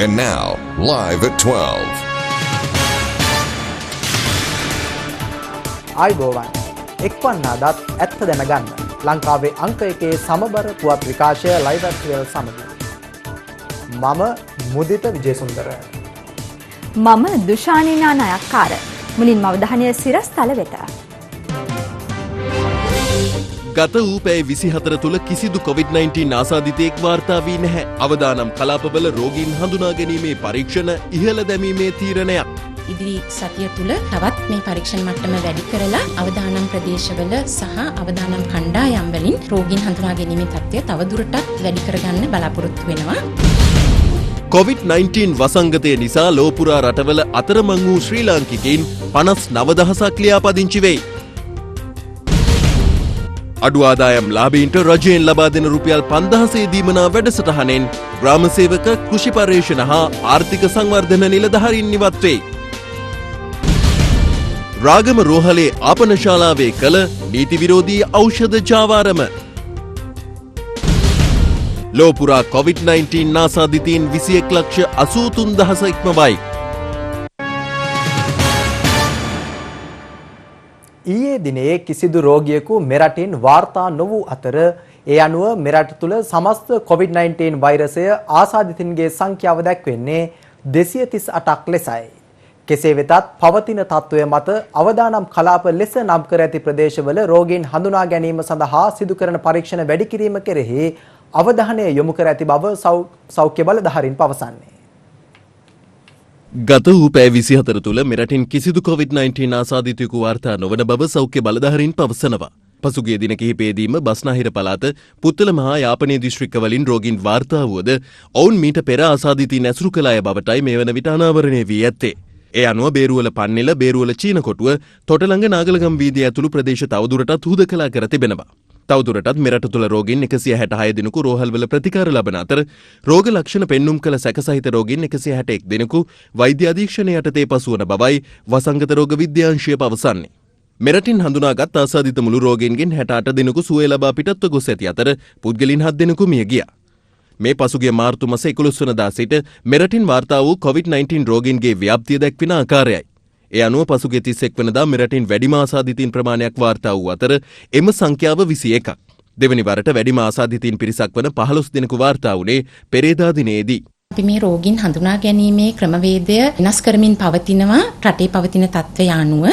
And now, live at 12. ආයුබෝවන් එක්වන්නාදත් ඇත්ත දැනගන්න ලංකාවේ අංක එකේ සමබර පුවත් විකාශය ලයිව් at 12 සමග මම මුදිත විජේසුන්දර මම දුෂානිනා නායක්කාර මුලින්ම අවධානය සිරස්තල වෙත ගත වූ පැය 24 තුල කිසිදු COVID-19 ආසාදිතයෙක් වාර්තා වී නැහැ. අවදානම් කලාපවල රෝගීන් හඳුනා ගැනීමේ පරීක්ෂණ ඉහළ දැමීමේ තීරණයක්. ඉදිරි සතිය තුල තවත් මේ පරීක්ෂණ මට්ටම වැඩි කරලා අවදානම් ප්‍රදේශවල සහ අවදානම් කණ්ඩායම් වලින් රෝගීන් හඳුනා ගැනීමේ තත්ත්වය තවදුරටත් වැඩි කරගන්න බලාපොරොත්තු වෙනවා. COVID-19 වසංගතය නිසා ලෝපුරා රටවල අතරමං වූ ශ්‍රී ලාංකිකයින් 59000ක් ලියාපදිංචි වෙයි. අඩු ආදායම් ලාභීන්ට රජයෙන් ලබා දෙන රුපියල් 5000 දීමනා වැඩසටහනෙන් ග්‍රාම සේවක කෘෂි පර්යේෂණ හා ආර්ථික සංවර්ධන නිලධාරීන් ඉවත් වෙයි. රාගම රෝහලේ ආපන ශාලාවේ කළ නීති විරෝධී ඖෂධ ජාවාරම. ලෝපුරා COVID-19 ආසාදිතයින් 21,83,000 ඉක්මවයි. ඊයේ දිනේ කිසිදු රෝගියෙකු මෙරටින් වාර්තා නොවූ අතර ඒ අනුව මෙරට තුළ සමස්ත COVID-19 වෛරසය ආසාදිතින්ගේ සංඛ්‍යාව දැක්වෙන්නේ 238ක් ලෙසයි. කෙසේ වෙතත් පවතින තත්ත්වය මත අවදානම් කලාප ලෙස නම් කර ඇති ප්‍රදේශවල රෝගීන් හඳුනා ගැනීම සඳහා සිදු කරන පරීක්ෂණ වැඩි කිරීම කෙරෙහි අවධානය යොමු කර ඇති බව සෞඛ්‍ය බලධාරීන් පවසන්නේ. ගත වූ පැය 24 තුල මෙරටින් කිසිදු COVID-19 ආසාදිතයෙකු වාර්තා නොවන බව සෞඛ්‍ය බලධාරීන් පවසනවා. පසුගිය දින කිහිපයේදීම බස්නාහිර පළාත පුත්තල මහා යාපනයේ දිස්ත්‍රික්කවලින් රෝගීන් වාර්තා වුවද ඔවුන් මීට පෙර ආසාදිතයින් ඇසුරු කළ අය බවටයි මේ වන විට අනාවරණය වී ඇත්තේ. ඒ අනුව බේරුවල පන්නිල බේරුවල චීන කොටුව තොටළඟ නාගලගම් වීදිය ඇතුළු ප්‍රදේශ තවදුරටත් හුදකලා කර තිබෙනවා. තවදුරටත් මෙරට තුළ රෝගීන් 166 දෙනෙකු රෝහල්වල ප්‍රතිකාර ලබන අතර රෝග ලක්ෂණ පෙන්눔 කළ සැකසහිත රෝගීන් 161 දෙනෙකු වෛද්‍ය අධීක්ෂණය යටතේ පසුවන බවයි වසංගත රෝග විද්‍යාංශය පවසන්නේ. මෙරටින් හඳුනාගත් ආසාදිත මුළු රෝගීන්ගෙන් 68 දෙනෙකු සුවය ලබා පිටත්ව ගොස් ඇති අතර පුද්ගලයන් 7 දෙනෙකු මිය ගියා. මේ පසුගිය මාර්තු මාස 11 වනදා සිට මෙරටින් වාර්තා වූ COVID-19 රෝගීන්ගේ ව්‍යාප්තිය දැක්වෙන ආකාරයයි. ඒ අනුව පසුගිය 31 වනදා මෙරටින් වැඩිම ආසාදිතයින් ප්‍රමාණයක් වාර්තා වූ අතර එම සංඛ්‍යාව 21ක්. දෙවැනි වරට වැඩිම ආසාදිතයින් පිරිසක් වන 15 දෙනෙකු වාර්තා වුණේ පෙරේදා දිනේදී. අපි මේ රෝගීන් හඳුනා ගැනීමේ ක්‍රමවේදය වෙනස් කරමින් පවතිනවා රටේ පවතින තත්ත්වය අනුව.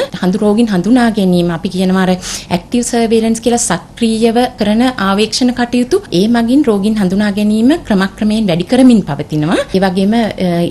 රෝගීන් හඳුනා ගැනීම අපි කියනවා අර ඇක්ටිව් සර්වේලන්ස් කියලා සක්‍රීයව කරන ආවේක්ෂණ කටයුතු. ඒ මගින් රෝගීන් හඳුනා ගැනීම ක්‍රමක්‍රමයෙන් වැඩි කරමින් පවතිනවා. ඒ වගේම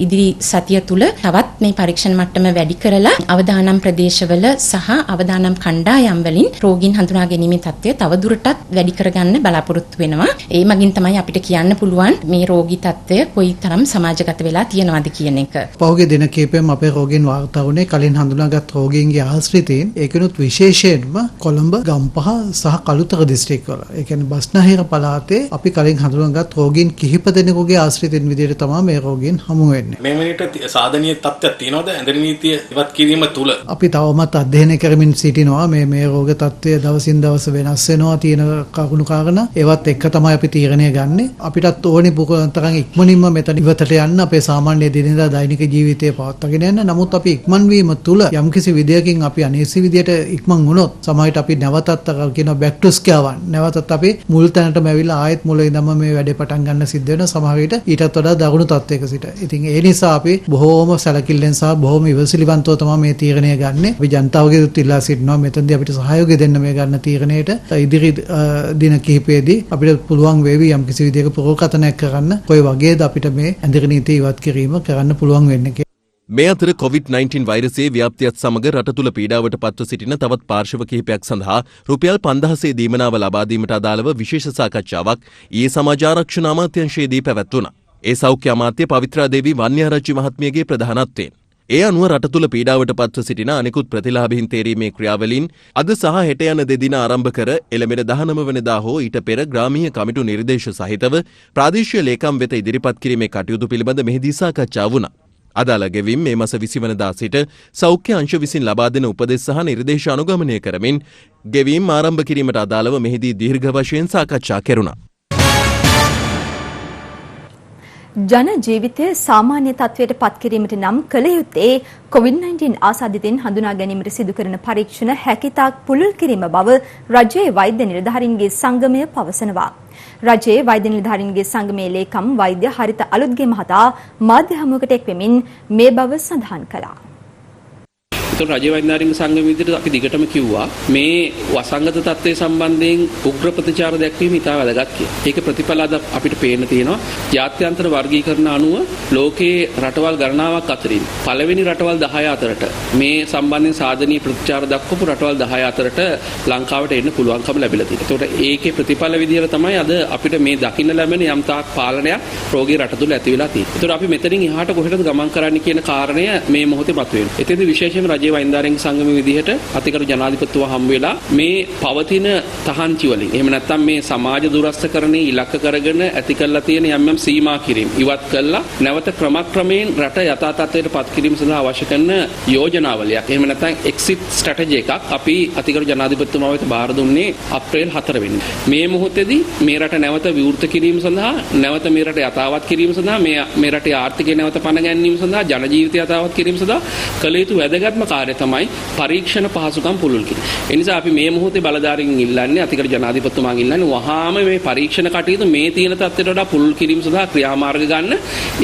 ඉදිරි සතිය තුල තවත් මේ පරීක්ෂණ මට්ටම වැඩි කරලා අවදානම් ප්‍රදේශවල සහ අවදානම් කණ්ඩායම් වලින් රෝගීන් හඳුනා ගැනීමේ තත්ත්වය තවදුරටත් වැඩි කරගන්න බලාපොරොත්තු වෙනවා. ඒ මගින් තමයි අපිට කියන්න පුළුවන් මේ රෝගී තත්ත්වය කොයිතරම් සමාජගත වෙලා තියෙනවද කියන එක. පහුගිය දින කිහිපෙම අපේ රෝගීන් වාර්තා වුණේ කලින් හඳුනාගත් රෝගීන්ගේ ආශ්‍රිතයින් ඒකනොත් විශේෂයෙන්ම කොළඹ ගම්පහ සහ කළුතර දිස්ත්‍රික්කවල. ඒ කියන්නේ බස්නාහිර පළාතේ අපි කලින් හඳුනාගත් රෝගීන් කිහිප දෙනෙකුගේ ආශ්‍රිතයින් විදිහට තමයි මේ රෝගීන් හමු වෙන්නේ. මේ මිනිට සාධනීය තත්ත්වයක් තියෙනවද ඇඳරි නීතිය ඉවත් කිරීම තුල? අපි තවමත් අධ්‍යයනය කරමින් සිටිනවා. මේ රෝග තත්ත්වය දවසින් දවස වෙනස් වෙනවා තියෙන කරුණු කාරණා. ඒවත් එක්ක තමයි අපි තීරණය ගන්නෙ. අපිටත් ඕනේ පුකතරන් ඉක්මනින්ම මෙතන ඉවතට යන්න අපේ සාමාන්‍ය දිනදා දෛනික ජීවිතය පවත්වාගෙන යන්න. නමුත් අපි ඉක්මන් වීම තුළ යම්කිසි විදියකින් අපි අනේසි විදියට ඉක්මන් වුණොත් සමහරවිට අපි නැවතත් කියන බෑක් ටු ස්ක්වයර් වන් නැවතත් අපි මුල් තැනටම ඇවිල්ලා ආයෙත් මුල ඉඳන්ම මේ වැඩේ පටන් ගන්න සිද්ධ වෙනවා. සමහරවිට ඊටත් වඩා දරුණු තත්ත්වයක සිට. ඉතින් ඒ නිසා අපි බොහෝම සැලකිල්ලෙන් සහ බොහෝම ඉවසිලිවන්තව තමයි මේ තීරණය ගන්නෙ. අපි ජනතාවගේත් ඉල්ලා සිටිනවා මෙතනදී අපිට සහයෝගය දෙන්න මේ ගන්න තීරණයට. ඉදිරි දින කිහිපයේදී අපිට පුළුවන් වේවි යම්කිසි විදියක පුරෝකතනයක් කරන්න කොයි වගේද අපිට මේ ඇඳරි නීතිය ඉවත් කිරීම කරන්න පුළුවන් වෙන්නේ. මේ අතර COVID-19 වෛරසයේ ව්‍යාප්තියත් සමග රට තුළ පීඩාවට පත්ව සිටින තවත් පාර්ශව කිහිපයක් සඳහා රුපියල් 5000 දීමනාව ලබා දීමට අදාළව විශේෂ සාකච්ඡාවක් ඊයේ සමාජ ආරක්ෂණ අමාත්‍යාංශයේදී පැවැත්වුණා. ඒ සෞඛ්‍ය අමාත්‍ය පවිත්‍රා දේවී වන්‍යාරච්චි මහත්මියගේ ප්‍රධානත්වයෙන්. ඒ අනුව රට තුළ පීඩාවට පත්ව සිටින අනෙකුත් ප්‍රතිලාභීන් තේරීමේ ක්‍රියාවලින් අද සහ හෙට යන දෙදින ආරම්භ කර එළඹෙන 19 වෙනිදා හෝ ඊට පෙර ග්‍රාමීය කමිටු නිර්දේශ සහිතව ප්‍රාදේශීය ලේකම් වෙත ඉදිරිපත් කිරීමේ කටයුතු පිළිබඳ මෙහිදී සාකච්ඡා වුණා. අදාළ ගෙවීම් මේ මාස 20 වෙනිදා සිට සෞඛ්‍ය අංශ විසින් ලබා දෙන උපදෙස් සහ නිර්දේශ අනුගමනය කරමින් ගෙවීම් ආරම්භ කිරීමට අදාළව මෙහිදී දීර්ඝ වශයෙන් සාකච්ඡා කෙරුණා. ජන ජීවිතය සාමාන්‍ය තත්ත්වයට පත් කිරීමට නම් කළ යුත්තේ COVID-19 ආසාදිතයින් හඳුනා ගැනීමට සිදු කරන පරීක්ෂණ හැකිතාක් පුළුල් කිරීම බව රජයේ වෛද්‍ය නිලධාරීන්ගේ සංගමය පවසනවා. රජයේ වෛද්‍ය නිලධාරීන්ගේ සංගමේ ලේකම් වෛද්‍ය හරිත අලුත්ගේ මහතා මාධ්‍ය හමුවකට එක් වෙමින් මේ බව සඳහන් කළා. ඒතර රජයේ වෛද්‍යනාරිංග සංගම විදිහට අපි දිගටම කිව්වා මේ වසංගත තත්ත්වයේ සම්බන්ධයෙන් උග්‍ර ප්‍රතිචාර දැක්වීම ඉතා වැදගත් කියලා. ඒක ප්‍රතිඵල අද අපිට පේන්න තියෙනවා. ජාත්‍යන්තර වර්ගීකරණ අනුව ලෝකයේ රටවල් ගණනාවක් අතරින් පළවෙනි රටවල් 10 අතරට මේ සම්බන්ධයෙන් සාධනීය ප්‍රතිචාර දක්වපු රටවල් 10 අතරට ලංකාවට එන්න පුළුවන්කම ලැබිලා තියෙනවා. ඒකට ඒකේ ප්‍රතිඵල විදිහට තමයි අද අපිට මේ දකින්න ලැබෙන යම් තාක් පාලනයක් රෝගී රට තුල ඇති වෙලා තියෙන්නේ. ඒතර අපි මෙතනින් එහාට කොහෙටද ගමන් කරන්න කියන කාරණය මේ මොහොතේ මතුවෙනවා. එතෙන්දී විශේෂයෙන්ම රජයේ වෛද්‍යනාරිංග සංගම විදිහට අතිගරු ජනාධිපතිතුමා හම්බ වෙලා මේ පවතින තහංචි වලින් එහෙම නැත්නම් මේ සමාජ දුරස්ථකරණේ ඉලක්ක කරගෙන ඇති කරලා තියෙන යම් යම් සීමා කිරීම ඉවත් කළා නැවත ක්‍රමක්‍රමයෙන් රට යථා තත්ත්වයට පත් කිරීම සඳහා අවශ්‍ය කරන යෝජනාවලියක් එහෙම නැත්නම් එක්සිට් ස්ට්‍රැටජි එකක් අපි අතිගරු ජනාධිපතිතුමා වෙත බාර දුන්නේ අප්‍රේල් 4 වෙනිදා. මේ මොහොතේදී මේ රට නැවත විවෘත කිරීම සඳහා නැවත මේ රට යථාවත් කිරීම සඳහා මේ රටේ ආර්ථිකය නැවත පණ ගැනීම සඳහා ජන ජීවිතය යථාවත් කිරීම සඳහා කළ යුතු වැදගත්ම කාර්යය තමයි පරීක්ෂණ පහසුකම් පුළුල් කිරීම. ඒ නිසා අපි මේ මොහොතේ බලධාරීන් ඉල්ලන්නේ අතිගරු ජනාධිපතිතුමාගෙන් ඉල්ලන්නේ වහාම මේ පරීක්ෂණ කටයුතු මේ තියෙන තත්ත්වයට වඩා පුළුල් කිරීම සඳහා ක්‍රියාමාර්ග ගන්න.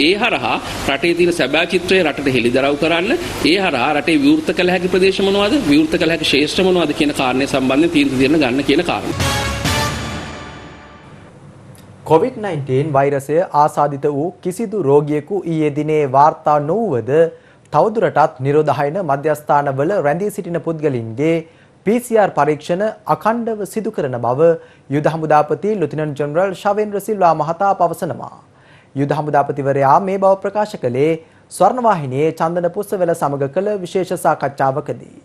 ඒ හරහා රටේ තියෙන සැබෑ චිත්‍රය රටට හෙළිදරව් කරන්න. ඒ හරහා රටේ විවෘත කළ හැකි ප්‍රදේශ මොනවද? විවෘත කළ හැකි ශේෂ්ඨ මොනවද කියන කාරණේ සම්බන්ධයෙන් තීන්දුව ගන්න කියන කාරණේ. COVID-19 වෛරසය ආසාදිත වූ කිසිදු රෝගියෙකු ඊයේ දිනේ වාර්තා නොවුවද තවදුරටත් නිරෝධායන මධ්‍යස්ථානවල රැඳී සිටින පුද්ගලින්ගේ PCR පරීක්ෂණ අඛණ්ඩව සිදු කරන බව යුද හමුදාපති ලුතිනන්ට් ජෙනරල් ශවේන්ද්‍ර සිල්වා මහතා පවසනවා. යුද හමුදාපතිවරයා මේ බව ප්‍රකාශ කළේ ස්වර්ණවාහිනියේ චන්දන පුස්සවෙල සමග කළ විශේෂ සාකච්ඡාවකදී.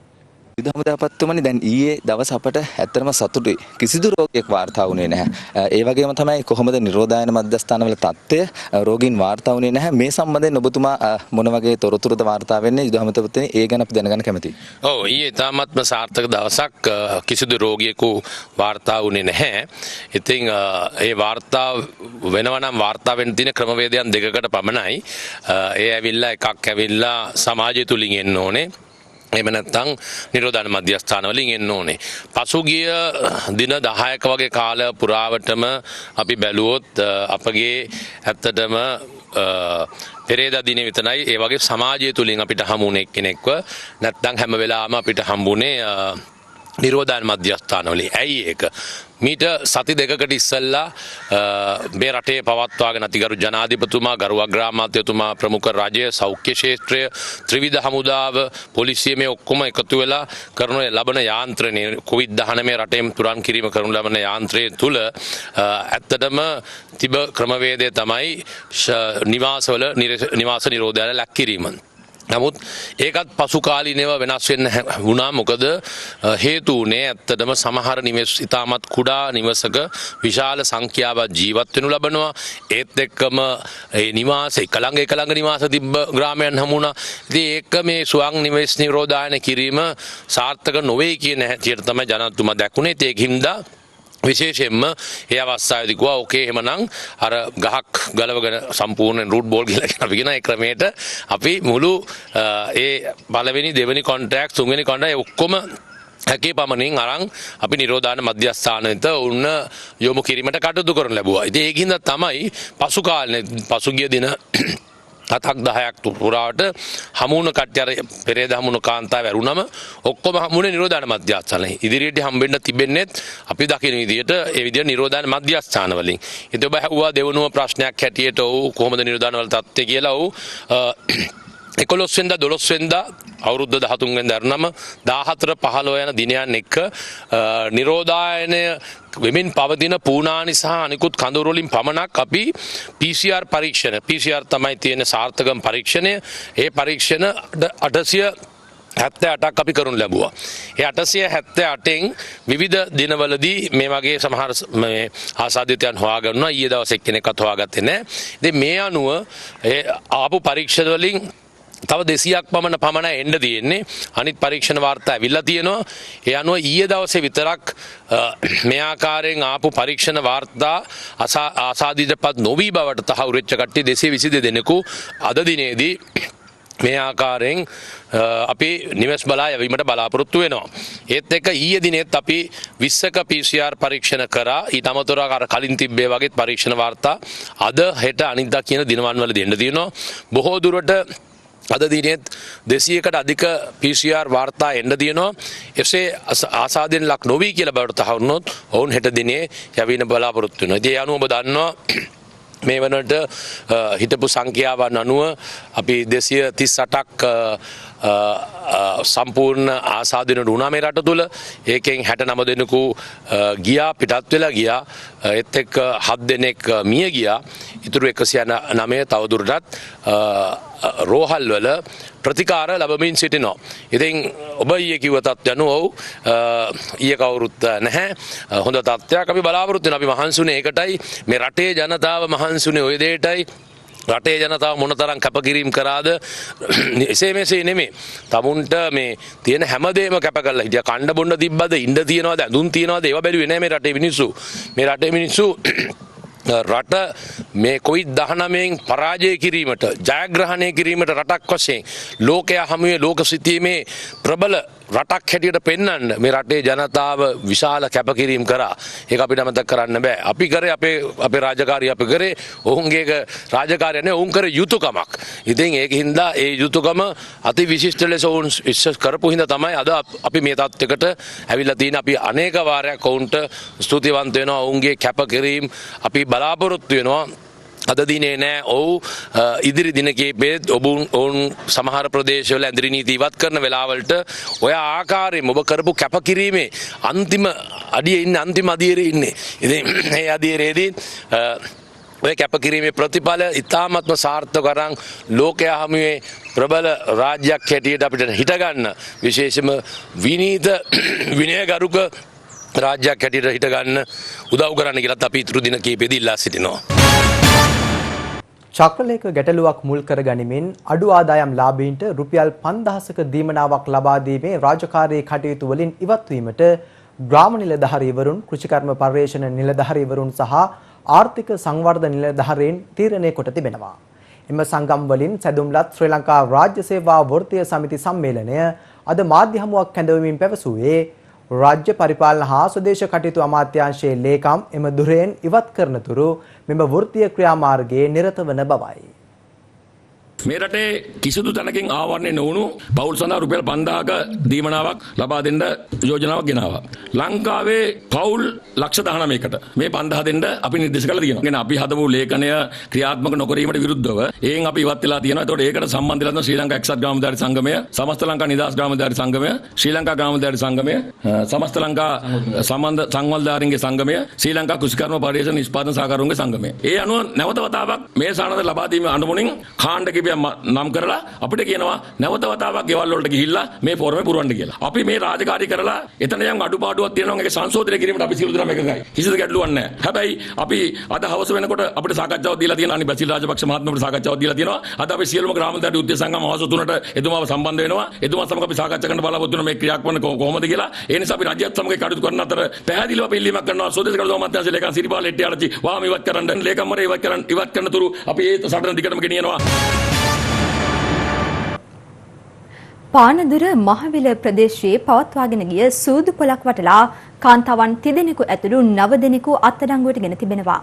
යුද හමුදාපතිතුමනි දැන් ඊයේ දවස් අපට ඇත්තටම සතුටුයි. කිසිදු රෝගියෙක් වාර්තා වුණේ නැහැ. ඒ වගේම තමයි කොහොමද නිරෝධායන මධ්‍යස්ථානවල තත්ත්වය රෝගීන් වාර්තා වුණේ නැහැ. මේ සම්බන්ධයෙන් ඔබතුමා මොන වගේ තොරතුරුද වාර්තා වෙන්නේ යුද හමුදාපතිතුමනි ඒ ගැන අපි දැනගන්න කැමතියි. ඔව් ඊයේ තාමත්ම සාර්ථක දවසක් කිසිදු රෝගියෙකු වාර්තා වුණේ නැහැ. ඉතින් ඒ වාර්තා වෙනවා නම් වාර්තා වෙන්න තියෙන ක්‍රමවේදයන් දෙකකට පමණයි. ඒ ඇවිල්ලා එකක් ඇවිල්ලා සමාජය තුලින් එන්න ඕනේ. එහෙම නැත්නම් නිරෝධායන මධ්‍යස්ථාන වලින් එන්න ඕනේ. පසුගිය දින 10ක වගේ කාල පුරාවටම අපි බැලුවොත් අපගේ ඇත්තටම පෙරේදා දිනේ විතරයි ඒ වගේ සමාජය තුලින් අපිට හමුුනේ එක්කෙනෙක්ව නැත්නම් හැම වෙලාවම අපිට හම්බුනේ නිරෝධායන මධ්‍යස්ථාන වලින්. ඇයි ඒක? මීට සති දෙකකට ඉස්සෙල්ලා මේ රටේ පවත්වාගෙන අතිගරු ජනාධිපතිතුමා ගරු අග්‍රාමාත්‍යතුමා ප්‍රමුඛ රජය සෞඛ්‍ය ක්ෂේත්‍රය ත්‍රිවිධ හමුදාව පොලිසිය මේ ඔක්කොම එකතු වෙලා කරන ලබන යාන්ත්‍රණය COVID-19 රටේම තුරන් කිරීම කරනු ලබන යාන්ත්‍රය තුල ඇත්තටම තිබ ක්‍රමවේදය තමයි නිවාසවල නිවාස නිරෝධය ලක් කිරීම. නමුත් ඒකත් පසු කාලීනව වෙනස් වෙන්න වුණා. මොකද හේතු උනේ ඇත්තටම සමහර නිවෙස් ඉතාමත් කුඩා නිවසක විශාල සංඛ්‍යාවක් ජීවත් වෙනු ලබනවා. ඒත් එක්කම ඒ නිවාස එකළඟ නිවාස තිබ්බ ග්‍රාමයන් හමුණා. ඉතින් ඒක මේ සුවං නිවෙස් නිරෝධායන කිරීම සාර්ථක නොවේ කියන හැටියට තමයි ජනාධිපතිතුමා දැක්ුණේ. ඒකින්ද විශේෂයෙන්ම ඒ අවස්ථාවේදී කිව්වා ඕකේ එහෙමනම් අර ගහක් ගලවගෙන සම්පූර්ණ රූට් බෝල් කියලා කියන අපි කියන ඒ ක්‍රමයට අපි මුළු ඒ පළවෙනි දෙවෙනි කොන්ට්‍රැක්ට් තුන්වෙනි කොන්ට්‍රැක්ට් ඔක්කොම හැකි පමණින් අරන් අපි නිරෝධායන මධ්‍යස්ථානෙට උන්න යොමු කිරීමට කටයුතු කරන ලැබුවා. ඉතින් ඒකින්ද තමයි පසු කාලේ පසුගිය දින 7-10ක් පුරාවට හමුුණ කට්ටිය අර පෙරේද හමුුණ කාන්තාව ඇරුණම ඔක්කොම හමුුනේ නිරෝධායන මධ්‍යස්ථානයේ. ඉදිරියට හම්බෙන්න තිබෙන්නේ අපි දකින විදිහට ඒ විදිහට නිරෝධායන මධ්‍යස්ථාන වලින්. ඉතින් ඔබ ඇහුවා දෙවනුව ප්‍රශ්නයක් හැටියට ඔව් කොහොමද නිරෝධායන වල තත්ත්වය කියලා. ඔව් 11 වෙනිදා 12 වෙනිදා අවුරුද්ද 13 වෙනිදා අරනම 14 15 යන දිනයන් එක්ක නිරෝධායනය වෙමින් පවතින පූනානි සහ අනිකුත් කඳවුරු වලින් පමණක් අපි PCR පරීක්ෂණ PCR තමයි තියෙන සාර්ථකම පරීක්ෂණය. ඒ පරීක්ෂණ 878ක් අපි කරනු ලැබුවා. ඒ 878න් විවිධ දිනවලදී මේ වගේ සමහර මේ ආසාදිතයන් හොයාගන්නවා. ඊයේ දවසේ එක්කෙනෙක්වත් හොයාගත්තේ නැහැ. ඉතින් මේ අනුව ඒ ආපු පරීක්ෂණ වලින් තව 200ක් පමණ එන්න තියෙන්නේ. අනිත් පරීක්ෂණ වාර්තා ඇවිල්ලා තියෙනවා. ඒ අනුව ඊයේ දවසේ විතරක් මේ ආකාරයෙන් ආපු පරීක්ෂණ වාර්තා ආසාදිතපත් නොවි බවට තහවුරු වෙච්ච කට්ටිය 222 දෙනෙකු අද දිනේදී මේ ආකාරයෙන් අපි නිවෙස් බලා යවීමට බලාපොරොත්තු වෙනවා. ඒත් එක්ක ඊයේ දිනෙත් අපි 20ක PCR පරීක්ෂණ කරා. ඊට අමතරව අර කලින් තිබ්බේ වගේ පරීක්ෂණ වාර්තා අද හෙට අනිද්දා කියන දිනවන් වල දෙන්න තියෙනවා. බොහෝ දුරට අද දිනෙත් 200කට අධික PCR වාර්තා එන්න තියෙනවා. එසේ ආසාදයෙන් ලක් නොවි කියලා බවට තහවුරු වුණොත් ඔවුන් හෙට දිනේ යවින බලාපොරොත්තු වෙනවා. ඒ අනුව ඔබ දන්නවා මේ වනට හිටපු සංඛ්‍යාවන් අනුව අපි 238ක් සම්පූර්ණ ආසාදන වුණා මේ රට තුළ. ඒකෙන් 69 දෙනෙකු ගියා පිටත් වෙලා ගියා. ඒත් එක්ක 7 දෙනෙක් මිය ගියා. ඉතුරු 109 තවදුරටත් රෝහල් වල ප්‍රතිකාර ලැබමින් සිටිනවා. ඉතින් ඔබ ඊයේ කිව්ව තත්ත්වය අනුව ඊයේ කවුරුත් නැහැ. හොඳ තත්ත්වයක් අපි බලාපොරොත්තු වෙනවා. අපි මහන්සුනේ ඒකටයි. මේ රටේ ජනතාව මහන්සුනේ ওই දෙයටයි. රටේ ජනතාව මොනතරම් කැපකිරීම කරාද එසේ මෙසේ නෙමෙයි. තමුන්ට මේ තියෙන හැමදේම කැප කරලා හිටියා. කණ්ඩ බොන්න තිබ්බද, ඉන්න තියනවාද, ඇඳුම් තියනවාද ඒවා බැලුවේ නැහැ මේ රටේ මිනිස්සු. මේ රටේ මිනිස්සු රට මේ COVID-19න් පරාජය කිරීමට, ජයග්‍රහණය කිරීමට රටක් වශයෙන් ලෝකයා හමුවේ ලෝක සිතීමේ ප්‍රබල රටක් හැටියට පෙන්වන්න මේ රටේ ජනතාව විශාල කැපකිරීම කරා. ඒක අපිට අමතක කරන්න බෑ. අපි කරේ අපේ රාජකාරිය අපි කරේ ඔවුන්ගේ රාජකාරිය නෙවෙයි ඔවුන් කරේ යුතුයකමක්. ඉතින් ඒකින්ද ඒ යුතුයකම අති විශිෂ්ට ලෙස ඔවුන් ඉස්සස් කරපු හින්දා තමයි අද අපි මේ තත්යකට ඇවිල්ලා තියෙන. අපි අනේක වාරයක් ඔවුන්ට ස්තුතිවන්ත වෙනවා. ඔවුන්ගේ කැපකිරීම අපි බලාපොරොත්තු වෙනවා. අද දිනේ නෑ ඔව් ඉදිරි දින කීපෙත් ඔවුන් සමහර ප්‍රදේශවල ඇඳරි නීති ඉවත් කරන වෙලාවලට ඔය ආකාරයෙන් ඔබ කරපු කැපකිරීමේ අන්තිම අඩියේ ඉන්නේ අන්තිම අදියරේ ඉන්නේ. ඉතින් මේ අදියරේදී ඔය කැපකිරීමේ ප්‍රතිඵල ඉතාමත්ම සාර්ථක අරන් ලෝකයා හමුවේ ප්‍රබල රාජ්‍යයක් හැටියට අපිට හිටගන්න විශේෂම විනීත විනයගරුක රාජ්‍යයක් හැටියට හිටගන්න උදව් කරන්න කියලාත් අපි ඉතුරු දින කීපෙදී ඉල්ලා සිටිනවා. චක්‍රලේඛ ගැටලුවක් මුල් කර ගනිමින් අඩු ආදායම් ලාභීන්ට රුපියල් 5000ක දීමනාවක් ලබා දීමේ රාජකාරී කටයුතු වලින් ඉවත් වීමට ග්‍රාම නිලධාරීවරුන්, කෘෂිකර්ම පර්යේෂණ නිලධාරීවරුන් සහ ආර්ථික සංවර්ධන නිලධාරීන් තීරණය කොට තිබෙනවා. එම සංගම් වලින් සැදුම්ලත් ශ්‍රී ලංකා රාජ්‍ය සේවා වෘත්තීය සමිති සම්මේලනය අද මාධ්‍ය හමුවක් කැඳවමින් පැවසුවේ රාජ්‍ය පරිපාලන හා ස්වදේශ කටයුතු අමාත්‍යාංශයේ ලේකම් එම දුරෙන් ඉවත් කරන තුරු මෙම වෘත්තීය ක්‍රියාමාර්ගයේ නිරත වන බවයි. මේ රටේ කිසිදු තැනකින් ආවරණය නොවුණු පවුල් සඳහා රුපියල් 5000ක දීමනාවක් ලබා දෙන්න යෝජනාවක් ගෙනාවා. ලංකාවේ පවුල් ලක්ෂ 19කට මේ 5000 දෙන්න අපි නිර්දේශ කළා තියෙනවා. කියන්නේ අපි හදපු ලේඛනය ක්‍රියාත්මක නොකිරීමට විරුද්ධව ඒන් අපි ඉවත් වෙලා තියෙනවා. ඒතකොට ඒකට සම්බන්ධ වෙලා ශ්‍රී ලංකා එක්සත් ග්‍රාමධාරී සංගමය, සමස්ත ලංකා නිදහස් ග්‍රාමධාරී සංගමය, ශ්‍රී ලංකා ග්‍රාමධාරී සංගමය, සමස්ත ලංකා සම්බන්ධ සංවල්ධාරීන්ගේ සංගමය, ශ්‍රී ලංකා කෘෂිකර්ම පර්යේෂණ නිෂ්පාදන සහකාරුන්ගේ සංගමය. ඒ අනුව නැවත වතාවක් මේ සානද ලබා දීමේ අනුමුණින් කාණ්ඩ නම් කරලා අපිට කියනවා නැවත වතාවක් ගෙවල් වලට ගිහිල්ලා මේ ෆෝරමේ පුරවන්න කියලා. අපි මේ රාජකාරී කරලා එතන යම් අඩුපාඩුවක් තියෙනවා ඒක සංශෝධනය කිරීමට අපි සියලු දෙනාම එකගයි. කිසිදු ගැටලුවක් නැහැ. හැබැයි අපි අද හවස වෙනකොට අපිට සාකච්ඡාවක් දීලා තියෙනවා. අනිත් බසිල් රාජපක්ෂ මහත්මයාට සාකච්ඡාවක් දීලා තියෙනවා. අද අපි සියලුම ග්‍රාමධාරී උද්දේශ සංගම හවස 3ට එතුමාව සම්බන්ධ වෙනවා. එතුමා සමග අපි සාකච්ඡා කරන්න බලාපොරොත්තු වෙනවා මේ ක්‍රියාත්මක කොහොමද කියලා. ඒ නිසා අපි රාජ්‍යත් සමග කටයුතු කරන අතර පැහැදිලිව අපි ඉල්ලීමක් කරනවා. ස්වදේශ කටයුතු අමාත්‍යාංශ ලේකම් සිරිපාල හෙට්ටිආරච්චි වාම ඉවත් කරන්න ලේකම් මර ඉවත් කරන තුරු අපි ඒ සටන දිගටම ගෙනියනවා. පානදුර මහවිල ප්‍රදේශයේ පවත්වාගෙන ගිය සූදු පොලක් වටලා කාන්තාවන් 3 දෙනෙකු ඇතුළු 9 දෙනෙකු අත්අඩංගුවට ගෙන තිබෙනවා.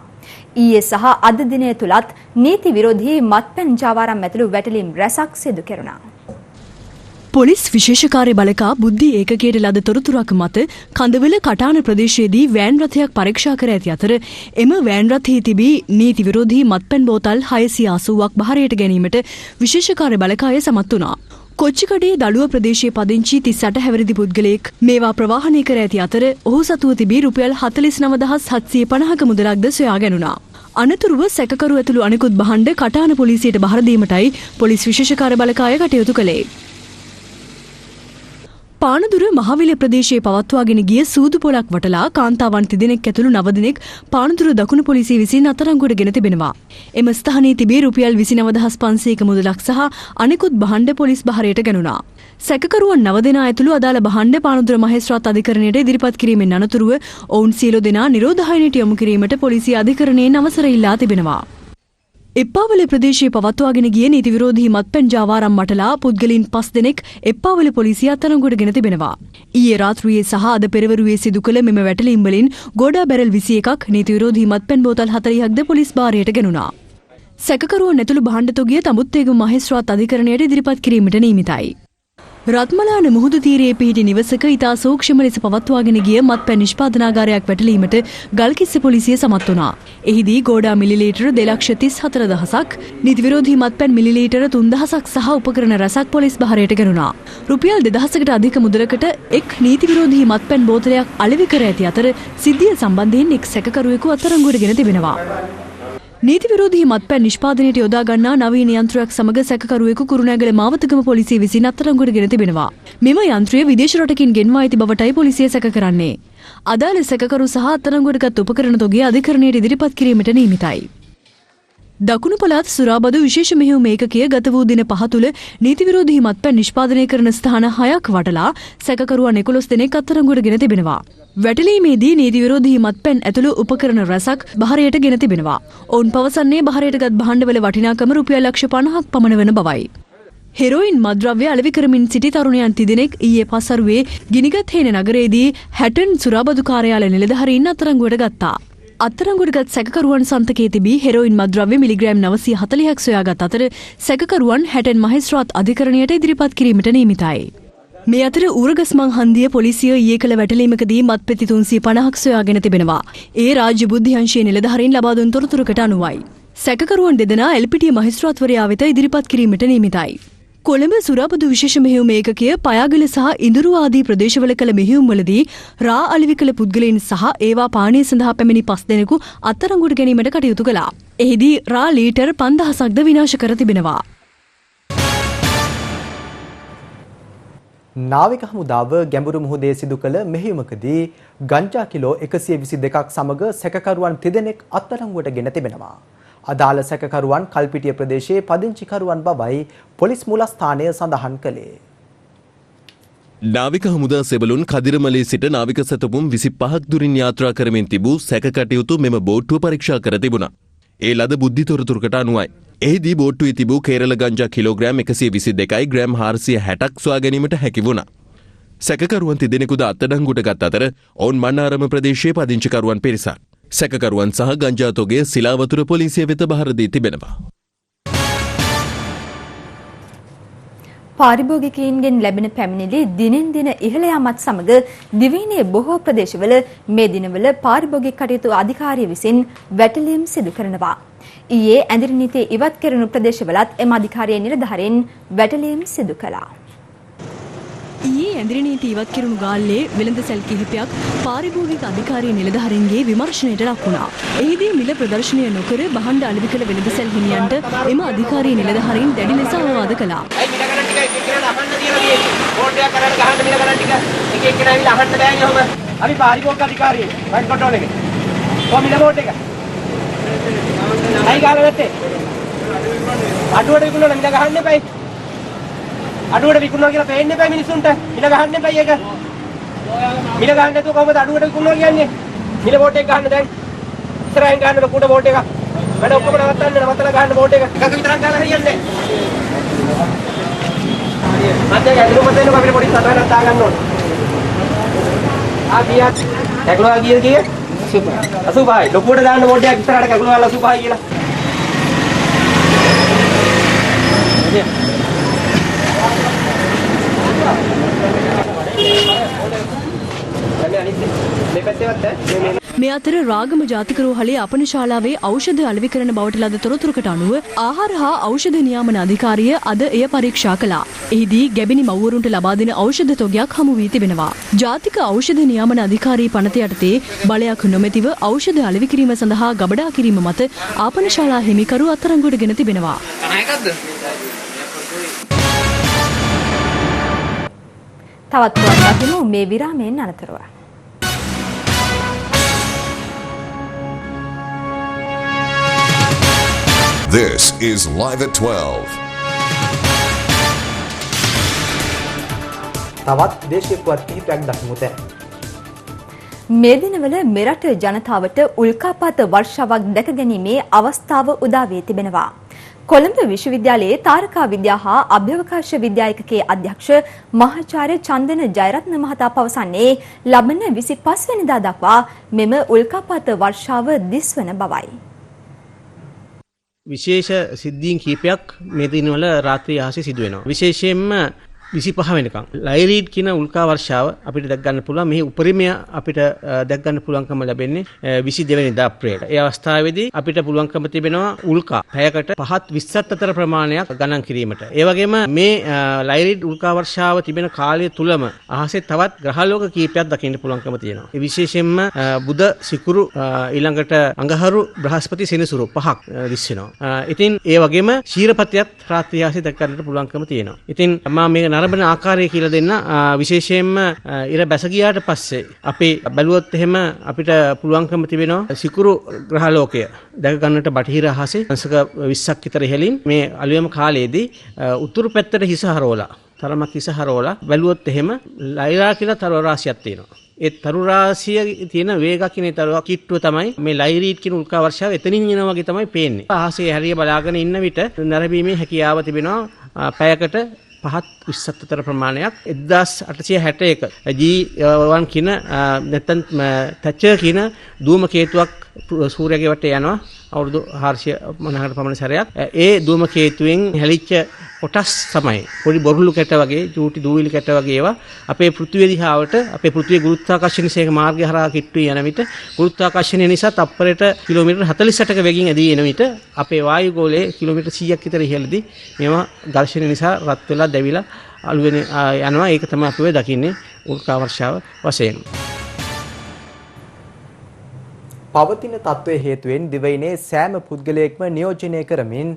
ඊයේ සහ අද දිනය තුලත් නීති විරෝධී මත්පැන් ජාවාරම් ඇතුළු වැටලීම් රැසක් සිදු කෙරුණා. පොලිස් විශේෂකාර්ය බලකා බුද්ධි ඒකකයේ ලද තොරතුරක් මත කඳවල කටාන ප්‍රදේශයේදී වෑන් රථයක් පරීක්ෂා කර ඇති අතර එම වෑන් රථයේ තිබී නීති විරෝධී මත්පැන් බෝතල් 680ක් බහරයට ගැනීමට විශේෂකාර්ය බලකාය සමත් වුණා. කොච්චිකඩේ දළුව ප්‍රදේශයේ පදිංචි 38 හැවිරිදි පුද්ගලයෙක් මේවා ප්‍රවාහනය කර ඇති අතර ඔහු සතුව තිබී රුපියල් 49750ක මුදලක්ද සොයා ගැනුණා. අනතුරුව සැකකරු ඇතුළු අනෙකුත් භාණ්ඩ කටාන පොලිසියට බහර දීමටයි පොලිස් විශේෂකාර්ය බලකාය කටයුතු කළේ. පානදුර මහවිල ප්‍රදේශයේ පවත්වාගෙන ගිය සූදු පොලක් වටලා කාන්තාවන් 3 දෙනෙක් ඇතුළු 9 දෙනෙක් පානදුර දකුණු පොලිසිය විසින් අත්අඩංගුවට ගෙන තිබෙනවා. එම ස්ථානයේ තිබී රුපියල් 29500ක මුදලක් සහ අනෙකුත් භාණ්ඩ පොලිස් බහරයට ගැනුණා. සැකකරුවන් 9 දෙනා ඇතුළු අදාළ භාණ්ඩ පානදුර මහේස්ත්‍රාත් අධිකරණයට ඉදිරිපත් කිරීමෙන් අනතුරුව ඔවුන් සියලු දෙනා නිරෝධායනයට යොමු කිරීමට පොලිසිය අධිකරණයෙන් අවසර ඉල්ලා තිබෙනවා. එප්පාවල ප්‍රදේශයේ පවත්වාගෙන ගිය නීති විරෝධී මත්පැන් ජාවාරම් මටලා පුද්ගලයන් 5 දෙනෙක් එප්පාවල පොලිසිය අත්අඩංගුවට ගෙන තිබෙනවා. ඊයේ රාත්‍රියේ සහ අද පෙරවරුවේ සිදු කළ මෙම වැටලීම් වලින් ගෝඩා බැරල් 21ක් නීති විරෝධී මත්පැන් බෝතල් 40ක්ද පොලිස් භාරයට ගැනුණා. සැකකරුවන් ඇතුළු භාණ්ඩ තොගය තඹුත්තේගම මහේස්ත්‍රාත් අධිකරණයට ඉදිරිපත් කිරීමට නියමිතයි. රත්මලාන මුහුදු තීරයේ පිහිටි නිවසක ඉතා සූක්ෂම ලෙස පවත්වාගෙන ගිය මත්පැන් නිෂ්පාදනාගාරයක් වැටලීමට ගල්කිස්ස පොලිසිය සමත් වුණා. එහිදී ගෝඩා මිලිලීටර 2,34,000ක්, නීති විරෝධී මත්පැන් මිලිලීටර 3,000ක් සහ උපකරණ රැසක් පොලිස් බහරයට ගැනුණා. රුපියල් 2,000කට අධික මුදලකට එක් නීති විරෝධී මත්පැන් බෝතලයක් අලෙවි කර ඇති අතර සිද්ධිය සම්බන්ධයෙන් එක් සැකකරුවෙකු අත්අඩංගුවට ගෙන තිබෙනවා. නීති විරෝධී මත්පැන් නිෂ්පාදනයට යොදා ගන්නා නවීන යන්ත්‍රයක් සමග සැකකරුවෙකු කුරුණෑගල මාවතගම පොලිසිය විසින් අත්අඩංගුවට ගෙන තිබෙනවා. මෙම යන්ත්‍රය විදේශ රටකින් ගෙන්වා ඇති බවටයි පොලිසිය සැක කරන්නේ. අදාළ සැකකරු සහ අත්අඩංගුවටගත් උපකරණ තොගය අධිකරණයට ඉදිරිපත් කිරීමට නියමිතයි. දකුණු පළාත් සුරාබදු විශේෂ මෙහෙයුම් ඒකකය ගත වූ දින 5 තුළ නීති විරෝධී මත්පැන් නිෂ්පාදනය කරන ස්ථාන 6ක් වටලා සැකකරුවන් 11 දෙනෙක් අත්අඩංගුවට ගෙන තිබෙනවා. වැටලීමේදී නීති විරෝධී මත්පැන් ඇතුළු උපකරණ රැසක් බහරයට ගෙන තිබෙනවා. ඔවුන් පවසන්නේ බහරයටගත් භාණ්ඩවල වටිනාකම රුපියල් ලක්ෂ 50ක් පමණ වන බවයි. හෙරෝයින් මද්‍රව්‍ය අලෙවි කරමින් සිටි තරුණයන් 3 දෙනෙක් ඊයේ පස්වරුවේ ගිනිගත් හේන නගරයේදී හැටන් සුරාබදු කාර්යාලය නිලධාරීන් අත්අඩංගුවට ගත්තා. අත්අඩංගුවටගත් සැකකරුවන් සන්තකයේ තිබී හෙරෝයින් මද්‍රව්‍ය මිලිග්‍රෑම් 940ක් සොයාගත් අතර සැකකරුවන් හැටන් මහේස්ත්‍රාත් අධිකරණයට ඉදිරිපත් කිරීමට නියමිතයි. මේ අතර ඌරගස්මන් හන්දිය පොලිසිය ඊයේ කළ වැටලීමකදී මත්පෙති 350ක් සොයාගෙන තිබෙනවා. ඒ රාජ්‍ය බුද්ධි අංශයේ නිලධාරීන් ලබා දුන් තොරතුරකට අනුවයි. සැකකරුවන් දෙදෙනා එල්පිටිය මහේස්ත්‍රාත්වරයා වෙත ඉදිරිපත් කිරීමට නියමිතයි. කොළඹ සුරාබදු විශේෂ මෙහෙයුම් ඒකකය පයාගල සහ ඉඳුරු ආදී ප්‍රදේශවල කළ මෙහෙයුම්වලදී රා අලෙවි කළ පුද්ගලයන් සහ ඒවා පානය සඳහා පැමිණි 5 දෙනෙකු අත්අඩංගුවට ගැනීමට කටයුතු කළා. එහිදී රා ලීටර් 5000ක්ද විනාශ කර තිබෙනවා. නාවික හමුදාව ගැඹුරු මුහුදේ සිදු කළ මෙහෙයුමකදී ගංජා කිලෝ 122ක් සමග සැකකරුවන් 3 දෙනෙක් අත්අඩංගුවට ගෙන තිබෙනවා. අදාළ සැකකරුවන් කල්පිටිය ප්‍රදේශයේ පදිංචිකරුවන් බවයි පොලිස් මූලස්ථානය සඳහන් කළේ. නාවික හමුදා සෙබළුන් කදිරමලේ සිට නාවික සැතපුම් 25ක් දුරින් යාත්‍රා කරමින් තිබූ සැකකටයුතු මෙම බෝට්ටුව පරීක්ෂා කර තිබුණා. ඒ ලද බුද්ධි තොරතුරකට අනුවයි. එහිදී බෝට්ටුවේ තිබූ කේරළ ගංජා කිලෝග්‍රෑම් 122යි ග්‍රෑම් 460ක් සොයා ගැනීමට හැකි වුණා. සැකකරුවන් 3 දෙනෙකුද අත්අඩංගුවට ගත් අතර ඔවුන් මන්නාරම ප්‍රදේශයේ පදිංචිකරුවන් පිරිසක්. සැකකරුවන් සහ ගංජා තොගය සිලාවතුර පොලිසිය වෙත බහර දී තිබෙනවා. පාරිභෝගිකයින්ගෙන් ලැබෙන පැමිණිලි දිනෙන් දින ඉහළ යාමත් සමග දිවයිනේ බොහෝ ප්‍රදේශවල මේ දිනවල පාරිභෝගික කටයුතු අධිකාරිය විසින් වැටලීම් සිදු කරනවා. ඊයේ ඇඳිරි නීතිය ඉවත් කෙරුණු ප්‍රදේශවලත් එම අධිකාරිය නිලධාරීන් වැටලීම් සිදු කළා. ඊයේ ඇඳිරි නීති ඉවත් කෙරුණු ගාල්ලේ වෙළඳසැල් කිහිපයක් පාරිභෝගික අධිකාරිය නිලධාරීන්ගේ විමර්ශනයට ලක් වුණා. එහිදී මිල ප්‍රදර්ශනය නොකර භාණ්ඩ අලෙවි කළ වෙළඳසැල් හිමියන්ට එම අධිකාරිය නිලධාරීන් දැඩි ලෙස අවවාද කළා. අපි පාරිභෝගික අධිකාරිය රයිට් කන්ට්‍රෝල් එකේ. කොමිල බෝඩ් එක. අයි ගාලා නැත්තේ. අඩුවට විකුණන මිල ගහන්න එපයි. අඩුවට විකුණනවා කියලා පේන්න එපයි මිනිස්සුන්ට. මිල ගහන්න එපයි ඒක. මිල ගහන්න නැතුව කොහොමද අඩුවට විකුණනවා කියන්නේ? මිල බෝඩ් එක ගහන්න දැන්. ඉස්සරහින් ගහන්න කුඩ බෝඩ් එක. වැඩ ඔක්කොම නවත්තලා ගහන්න බෝඩ් එක. එකක විතරක් ගාලා හරියන්නේ නැහැ. මැද ඇදුරුම දෙන්න අපිට පොඩි සටහනක් දාගන්න ඕනේ. ගියා කැකුළා ගියේ 85යි ලොකුවට දාන්න බෝඩ් එකක් ඉස්සරහට කැකුළා 85යි කියලා. මේ අතර රාගම ජාතික රෝහලේ අපන ශාලාවේ ඖෂධ අලෙවි කරන බවට ලද තොරතුරකට අනුව ආහාර හා ඖෂධ නියාමන අධිකාරිය අද එය පරීක්ෂා කළා. එහිදී ගැබිනි මව්වරුන්ට ලබා දෙන ඖෂධ තොගයක් හමු වී තිබෙනවා. ජාතික ඖෂධ නියාමන අධිකාරී පනත යටතේ බලයක් නොමැතිව ඖෂධ අලෙවි කිරීම සඳහා ගබඩා කිරීම මත ආපන ශාලා හිමිකරු අත්අඩංගුවට ගෙන තිබෙනවා. තවත් පුවත් දකිමු මේ විරාමයෙන් අනතුරුව. This is Live at 12. තවත් දේශීය පුවත් කිහිපයක් දක්වමු දැන්. මේ දිනවල මෙරට ජනතාවට උල්කාපාත වර්ෂාවක් දැක ගැනීමේ අවස්ථාව උදා වී තිබෙනවා. කොළඹ විශ්වවිද්‍යාලයේ තාරකා විද්‍යා හා අභ්‍යවකාශ විද්‍යායකකේ අධ්‍යක්ෂ මහාචාර්ය චන්දන ජයරත්න මහතා පවසන්නේ ලබන 25 වෙනිදා දක්වා මෙම උල්කාපාත වර්ෂාව දිස්වන බවයි. විශේෂ සිද්ධීන් කීපයක් මේ දිනවල රාත්‍රී ආසේ සිදු වෙනවා. විශේෂයෙන්ම 25 වෙනකම් ලයිරීඩ් කියන උල්කා වර්ෂාව අපිට දැක් ගන්න පුළුවන්. මෙහි උපරිමය අපිට දැක් ගන්න පුළුවන්කම ලැබෙන්නේ 22 වෙනිදා අප්‍රේල්. ඒ අවස්ථාවේදී අපිට පුළුවන්කම තිබෙනවා උල්කා පැයකට 5-20ත් අතර ප්‍රමාණයක් ගණන් කිරීමට. ඒ වගේම මේ ලයිරීඩ් උල්කා වර්ෂාව තිබෙන කාලය තුලම අහසේ තවත් ග්‍රහලෝක කීපයක් දකින්න පුළුවන්කම තියෙනවා. ඒ විශේෂයෙන්ම බුධ සිකුරු ඊළඟට අඟහරු බ්‍රහස්පති සෙනසුරු පහක් දිස් වෙනවා. ඉතින් ඒ වගේම ශීරපතියත් රාත්‍රී ආසේ දැක් ගන්නට පුළුවන්කම තියෙනවා. ඉතින් මම මේක නරඹන ආකාරය කියලා දෙන්න. විශේෂයෙන්ම ඉර බැස ගියාට පස්සේ අපි බැලුවොත් එහෙම අපිට පුළුවන්කම තිබෙනවා සිකුරු ග්‍රහලෝකය දැක ගන්නට බටහිර අහසේ අංශක 20ක් විතර ඉහළින් මේ අලුයම කාලයේදී උතුරු පැත්තට හිස හරවලා තරමක් හිස හරවලා බැලුවොත් එහෙම ලයිරා කියලා තරු රාශියක් තියෙනවා. ඒ තරු රාශිය තියෙන වේගකින් ඒ තරුව කිට්ටුව තමයි මේ ලයිරීඩ් කියන උල්කා වර්ෂාව එතනින් එනවා වගේ තමයි පේන්නේ. අහසේ හැරිය බලාගෙන ඉන්න විට නැරඹීමේ හැකියාව තිබෙනවා පැයකට 5-20ත් අතර ප්‍රමාණයක්. 1861 G1 කියන නැත්නම් තැචර් කියන ධූමකේතුවක් සූර්යයාගේ වටේ යනවා අවුරුදු 450කට පමණ සැරයක්. ඒ ධූමකේතුවෙන් හැලිච්ච කොටස් තමයි පොඩි බොරුළු කැට වගේ චූටි දූවිලි කැට වගේ ඒවා අපේ පෘථිවිය දිහාවට අපේ පෘථිවිය ගුරුත්වාකර්ෂණයේ මාර්ගය හරහා කිට්ටුවේ යන විට ගුරුත්වාකර්ෂණය නිසා තප්පරයට කිලෝමීටර් 48ක වෙගින් ඇදී එන විට අපේ වායුගෝලයේ කිලෝමීටර් 100ක් විතර ඉහළදී මේවා ඝර්ෂණය නිසා රත් වෙලා දැවිලා අළු වෙන යනවා. ඒක තමයි අපි ඔය දකින්නේ උල්කා වර්ෂාව වශයෙන්. පවතින තත්ත්වයේ හේතුවෙන් දිවයිනේ සෑම පුද්ගලයෙක්ම නියෝජනය කරමින්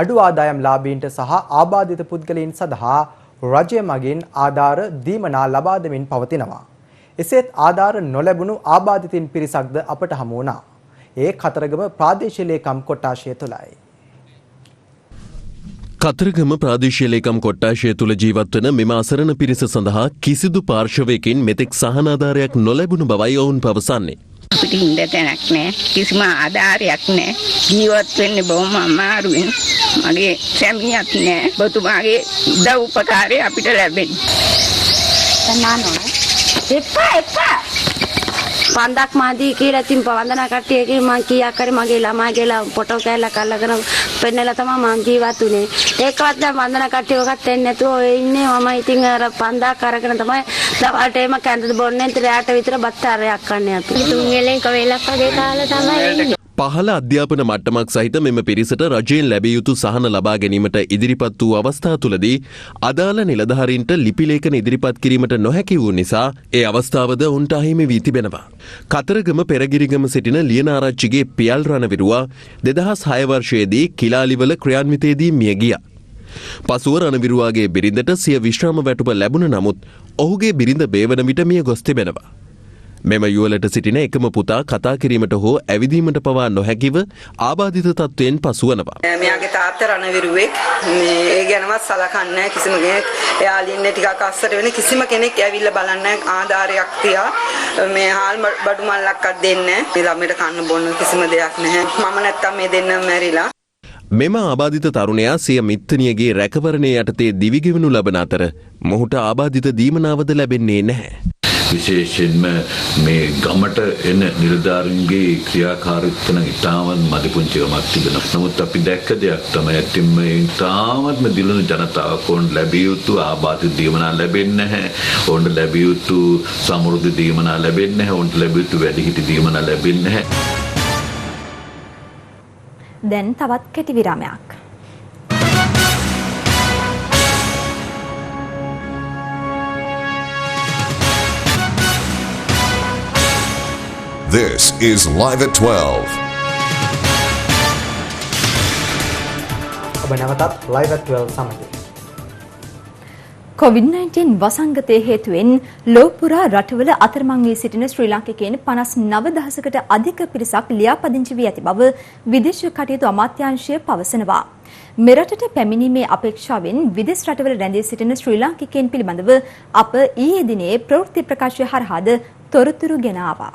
අඩු ආදායම් ලාභීන්ට සහ ආබාධිත පුද්ගලයන් සඳහා රජය මගින් ආධාර දීමනා ලබා දෙමින් පවතිනවා. එසේත් ආධාර නොලැබුණු ආබාධිතින් පිරිසක්ද අපට හමු වුණා. ඒ කතරගම ප්‍රාදේශීය ලේකම් කොට්ටාශය තුලයි. කතරගම ප්‍රාදේශීය ලේකම් කොට්ටාශය තුල ජීවත් වන මෙම අසරණ පිරිස සඳහා කිසිදු පාර්ශවයකින් මෙතෙක් සහනාධාරයක් නොලැබුණු බවයි ඔවුන් පවසන්නේ. අපිට ඉන්න තැනක් නැහැ. කිසිම ආධාරයක් නැහැ. ජීවත් වෙන්න බොහොම අමාරුවෙන්. මගේ සැමියාත් නැහැ. ඔබතුමාගේ උදව් උපකාරය අපිට ලැබෙන්නේ. එපා පන්දක් මාදී කියලා ඉතින් වන්දනා කට්ටියගේ මං කීයක් හරි මගේ ළමාගේලා ෆොටෝ කෑල්ලක් අල්ලගෙන පෙන්නලා තමයි මං ජීවත් උනේ. ඒකවත් දැන් වන්දනා කට්ටිය ඔකත් එන්නේ නැතුව ඔය ඉන්නේ. මම ඉතින් අර පන්දක් අරගෙන තමයි දවල්ට එම කැඳද බොන්නේ. රැට විතර බත් ආරයක් කන්නේ අපි. තුන් වෙලෙන් කවේලක් වගේ කාලා තමයි ඉන්නේ. පහළ අධ්‍යාපන මට්ටමක් සහිත මෙම පිරිසට රජයෙන් ලැබිය යුතු සහන ලබා ගැනීමට ඉදිරිපත් වූ අවස්ථා තුළදී අදාළ නිලධාරීන්ට ලිපි ලේඛන ඉදිරිපත් කිරීමට නොහැකි වූ නිසා ඒ අවස්ථාවද උන්ට අහිමි වී තිබෙනවා. කතරගම පෙරගිරිගම සිටින ලියනාරච්චිගේ පියල් රණවිරුවා 2006 වර්ෂයේදී කිලාලිවල ක්‍රියාන්විතයේදී මිය ගියා. පසුව රණවිරුවාගේ බිරිඳට සිය විශ්‍රාම වැටුප ලැබුණ නමුත් ඔහුගේ බිරිඳ බේවන විට මිය ගොස් තිබෙනවා. මෙම යුවලට සිටින එකම පුතා කතා කිරීමට හෝ ඇවිදීමට පවා නොහැකිව ආබාධිත තත්ත්වයෙන් පසුවනවා. මෙයාගේ තාත්තා රණවිරුවෙක්. ඒ ගැනවත් සලකන්නේ නැහැ කිසිම කෙනෙක්. එයාලා ඉන්නේ ටිකක් අස්සට වෙන කිසිම කෙනෙක් ඇවිල්ලා බලන්නේ ආධාරයක් තියා මේ හාල් බඩු මල්ලක්වත් දෙන්නේ නැහැ. මේ ළමයට කන්න බොන්න කිසිම දෙයක් නැහැ. මම නැත්තම් මේ දෙන්නම මැරිලා. මෙම ආබාධිත තරුණයා සිය මිත්තණියගේ රැකවරණය යටතේ දිවිගෙවනු ලබන අතර මොහුට ආබාධිත දීමනාවද ලැබෙන්නේ නැහැ. විශේෂයෙන්ම මේ ගමට එන නිලධාරීන්ගේ ක්‍රියාකාරීත්වය නම් ඉතාමත් මදිපුංචිකමක් තිබෙනවා. නමුත් අපි දැක්ක දෙයක් තමයි ඇත්තම ඉතාමත්ම දිලුණු ජනතාවක් ඕන් ලැබිය යුතු ආබාධිත දීමනා ලැබෙන්නේ නැහැ. ඕන්ට ලැබිය යුතු සමෘද්ධි දීමනා ලැබෙන්නේ නැහැ. ඕන්ට ලැබිය යුතු වැඩිහිටි දීමනා ලැබෙන්නේ නැහැ. දැන් තවත් කෙටි විරාමයක්. This is Live at 12. ඔබ නැවතත් Live at 12 සමගින්. COVID-19 වසංගතය හේතුවෙන් ලෝපුරා රටවල අතරමං වී සිටින ශ්‍රී ලාංකිකයන් 59000කට අධික පිරිසක් ලියාපදිංචි වී ඇති බව විදේශ කටයුතු අමාත්‍යාංශය පවසනවා. මෙරටට පැමිණීමේ අපේක්ෂාවෙන් විදේශ රටවල රැඳී සිටින ශ්‍රී ලාංකිකයන් පිළිබඳව අප ඊයේ දිනේ ප්‍රවෘත්ති ප්‍රකාශය හරහාද තොරතුරු ගෙන ආවා.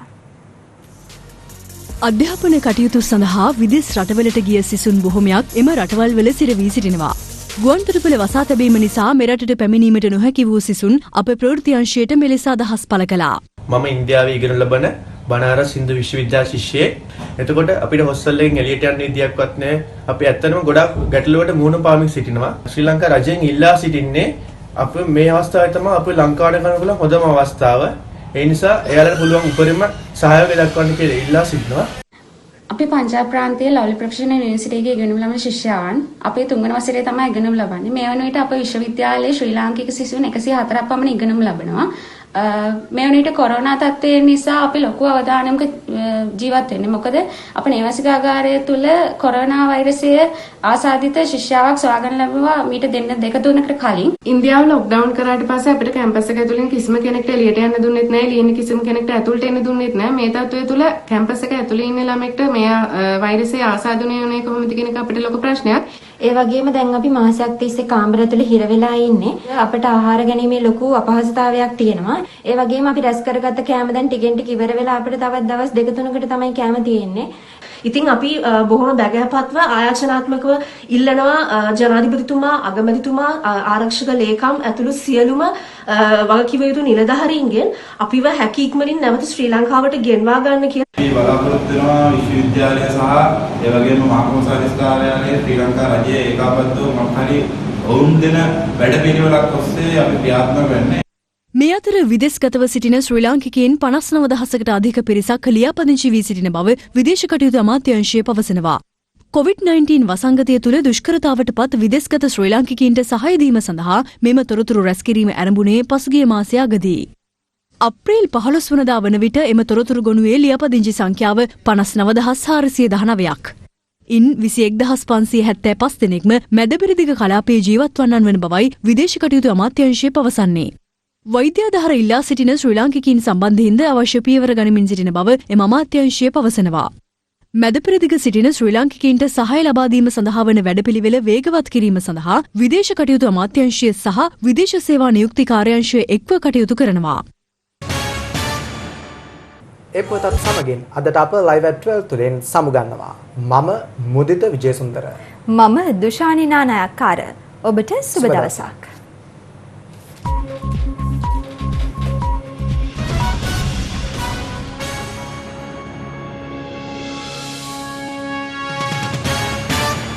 අධ්‍යාපන කටයුතු සඳහා විදේශ රටවලට ගිය සිසුන් බොහොමයක් එම රටවල් වල සිරවී සිටිනවා. ගුවන්තොටුපළ වසා තැබීම නිසා මෙරටට පැමිණීමට නොහැකි වූ සිසුන් අප ප්‍රවෘත්ති අංශයට මෙලෙස අදහස් පළ කළා. මම ඉන්දියාවේ ඉගෙන ලබන බනාරස් හින්දු විශ්වවිද්‍යාල ශිෂ්‍යයෙක්. එතකොට අපිට හොස්ටල් එකෙන් එළියට යන්න විදියක්වත් නැහැ. අපි ඇත්තටම ගොඩක් ගැටලුවට මුහුණ පාමින් සිටිනවා. ශ්‍රී ලංකා රජයෙන් ඉල්ලා සිටින්නේ අප මේ අවස්ථාවේ තමයි අපේ ලංකාවට කරන්න පුළුවන් හොඳම අවස්ථාව. ඒ නිසා එයාලට පුළුවන් උපරිම සහයෝගය දක්වන්න කියලා ඉල්ලා සිටිනවා. අපි පංජාබ් ප්‍රාන්තයේ ලව්ලි ප්‍රොෆෙෂනල් යුනිවර්සිටි එකේ ඉගෙනුම් ලබන ශිෂ්‍යයන් අපේ තුන්වන වසරේ තමයි ඉගෙනුම් ලබන්නේ. මේ වන විට අපේ විශ්වවිද්‍යාලයේ ශ්‍රී ලාංකික සිසුන් 104ක් පමණ ඉගෙනුම් ලබනවා. මේ වන විට කොරෝනා තත්ත්වය නිසා අපි ලොකු අවධානයක ජීවත් වෙන්නේ. මොකද අපේ නේවාසිකාගාරය තුල කොරෝනා වෛරසය ආසාදිත ශිෂ්‍යාවක් සොයාගන්න ලැබුවා මීට දෙක තුනකට කලින්. ඉන්දියාව ලොක්ඩවුන් කරාට පස්සේ අපිට කැම්පස් එක ඇතුළෙන් කිසිම කෙනෙක්ට එළියට යන්න දුන්නෙත් නැහැ. එළියෙන් කිසිම කෙනෙක්ට ඇතුළට එන්න දුන්නෙත් නැහැ. මේ තත්ත්වය තුල කැම්පස් එක ඇතුළේ ඉන්න ළමෙක්ට මේ වෛරසය ආසාදනය වුණේ කොහොමද කියන එක අපිට ලොකු ප්‍රශ්නයක්. ඒ වගේම දැන් අපි මාසයක් තිස්සේ කාමර ඇතුළේ හිර වෙලා ඉන්නේ. අපිට ආහාර ගැනීමේ ලොකු අපහසුතාවයක් තියෙනවා. ඒ වගේම අපි රැස් කරගත්ත කෑම දැන් ටිකෙන් ටික ඉවර වෙලා අපිට තවත් දවස් 2-3කට තමයි කෑම තියෙන්නේ. ඉතින් අපි බොහොම බැගෑපත්ව ආයාචනාත්මකව ඉල්ලනවා ජනාධිපතිතුමා, අගමැතිතුමා, ආරක්ෂක ලේකම් ඇතුළු සියලුම වගකිව යුතු නිලධාරීන්ගෙන් අපිව හැකි ඉක්මනින් නැවත ශ්‍රී ලංකාවට ගෙන්වා ගන්න කියලා. අපි බලාපොරොත්තු වෙනවා විශ්වවිද්‍යාලය සහ ඒ වගේම මහකොමසාරිස් කාර්යාලයේ ශ්‍රී ලංකා රජයේ ඒකාබද්ධව මොකක් හරි ඔවුන් දෙන වැඩපිළිවෙලක් ඔස්සේ අපි ක්‍රියාත්මක වෙන්නේ. මේ අතර විදේශගතව සිටින ශ්‍රී ලාංකිකයන් 59000කට අධික පිරිසක් ලියාපදිංචි වී සිටින බව විදේශ කටයුතු අමාත්‍යාංශය පවසනවා. COVID-19 වසංගතය තුළ දුෂ්කරතාවට පත් විදේශගත ශ්‍රී ලාංකිකයන්ට සහාය දීම සඳහා මෙම තොරතුරු රැස් කිරීම ආරම්භුණේ පසුගිය මාසයේ අගදී. අප්‍රේල් 15 වනදා වන විට එම තොරතුරු ගොනුවේ ලියාපදිංචි සංඛ්‍යාව 59475ක්. ඉන් 21575 දෙනෙක්ම මැදපෙරදිග කලාපයේ ජීවත් වන්නන් වන බවයි විදේශ කටයුතු අමාත්‍යාංශය පවසන්නේ. වෛද්‍යාධාර ඉල්ලා සිටින ශ්‍රී ලාංකිකයින් සම්බන්ධයෙන්ද අවශ්‍ය පියවර ගනිමින් සිටින බව එම අමාත්‍යාංශය පවසනවා. මැදපෙරදිග සිටින ශ්‍රී ලාංකිකයින්ට සහාය ලබා දීම සඳහා වන වැඩපිළිවෙල වේගවත් කිරීම සඳහා විදේශ කටයුතු අමාත්‍යාංශය සහ විදේශ සේවා නියුක්ති කාර්යාංශය එක්ව කටයුතු කරනවා. ඒ පොතත් සමගින් අදට අප live at 12 තුලින් සමුගන්නවා. මම මුදිත විජේසුන්දර. මම දුෂානි නානායක්කාර. ඔබට සුබ දවසක්.